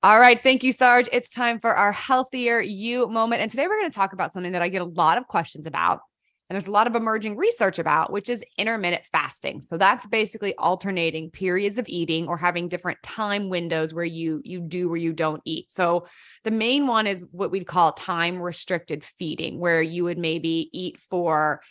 All right. Thank you, Sarge. It's time for our healthier you moment. And today we're going to talk about something that I get a lot of questions about. And there's a lot of emerging research about, which is intermittent fasting. So that's basically alternating periods of eating or having different time windows where you do or you don't eat. So the main one is what we'd call time restricted feeding, where you would maybe eat for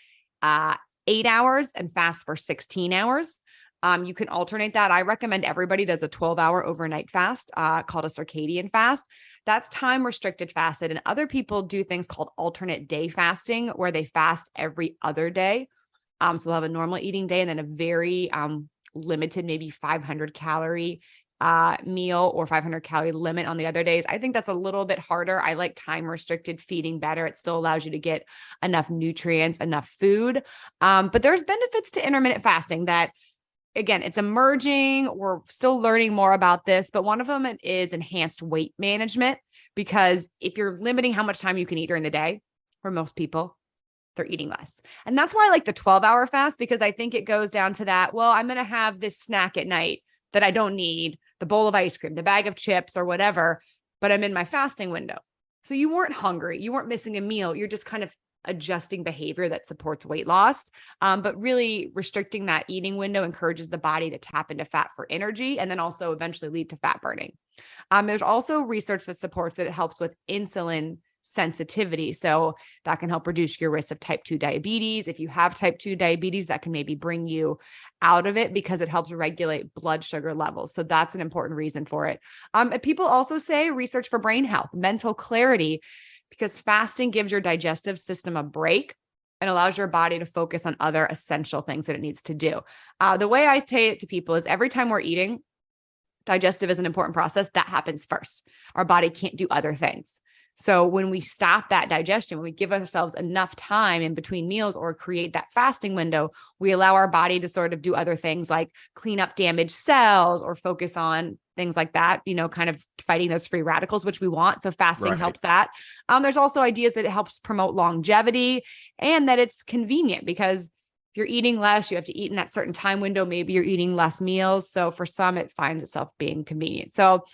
8 hours and fast for 16 hours. You can alternate that. I recommend everybody does a 12-hour overnight fast called a circadian fast. That's time restricted fasted. And other people do things called alternate day fasting, where they fast every other day. So they'll have a normal eating day and then a very limited, maybe 500 calorie meal or 500 calorie limit on the other days. I think that's a little bit harder. I like time restricted feeding better. It still allows you to get enough nutrients, enough food. But there's benefits to intermittent fasting that, again, it's emerging. We're still learning more about this, but one of them is enhanced weight management, because if you're limiting how much time you can eat during the day, for most people, they're eating less. And that's why I like the 12-hour fast, because I think it goes down to that. Well, I'm going to have this snack at night that I don't need, the bowl of ice cream, the bag of chips or whatever, but I'm in my fasting window. So you weren't hungry. You weren't missing a meal. You're just kind of adjusting behavior that supports weight loss. But really restricting that eating window encourages the body to tap into fat for energy and then also eventually lead to fat burning. There's also research that supports that it helps with insulin sensitivity. So that can help reduce your risk of type 2 diabetes. If you have type 2 diabetes, that can maybe bring you out of it because it helps regulate blood sugar levels. So that's an important reason for it. People also say research for brain health, mental clarity, because fasting gives your digestive system a break and allows your body to focus on other essential things that it needs to do. The way I say it to people is every time we're eating, digestive is an important process that happens first. Our body can't do other things. So when we stop that digestion, when we give ourselves enough time in between meals or create that fasting window, we allow our body to sort of do other things like clean up damaged cells or focus on things like that, kind of fighting those free radicals, which we want. So fasting Right. helps that. There's also ideas that it helps promote longevity and that it's convenient, because if you're eating less, you have to eat in that certain time window. Maybe you're eating less meals. So for some, it finds itself being convenient. So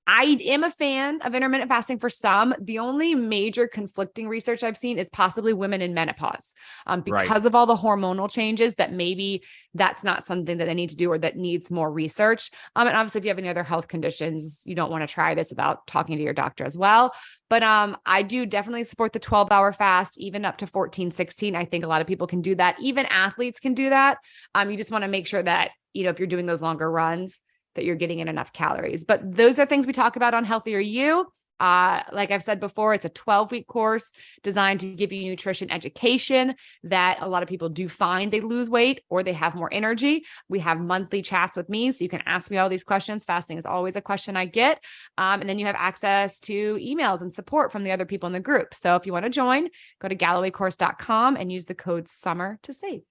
I am a fan of intermittent fasting for some. The only major conflicting research I've seen is possibly women in menopause, Right. because of all the hormonal changes, that maybe that's not something that they need to do or that needs more research. And obviously, if you have any other health conditions, you don't want to try this without talking to your doctor as well. But I do definitely support the 12-hour fast, even up to 14, 16. I think a lot of people can do that. Even athletes can do that. You just want to make sure that, if you're doing those longer runs, that you're getting in enough calories. But those are things we talk about on Healthier You. Like I've said before, it's a 12-week course designed to give you nutrition education that a lot of people do find they lose weight or they have more energy. We have monthly chats with me, so you can ask me all these questions. Fasting is always a question I get. And then you have access to emails and support from the other people in the group. So if you want to join, go to GallowayCourse.com and use the code SUMMER to save.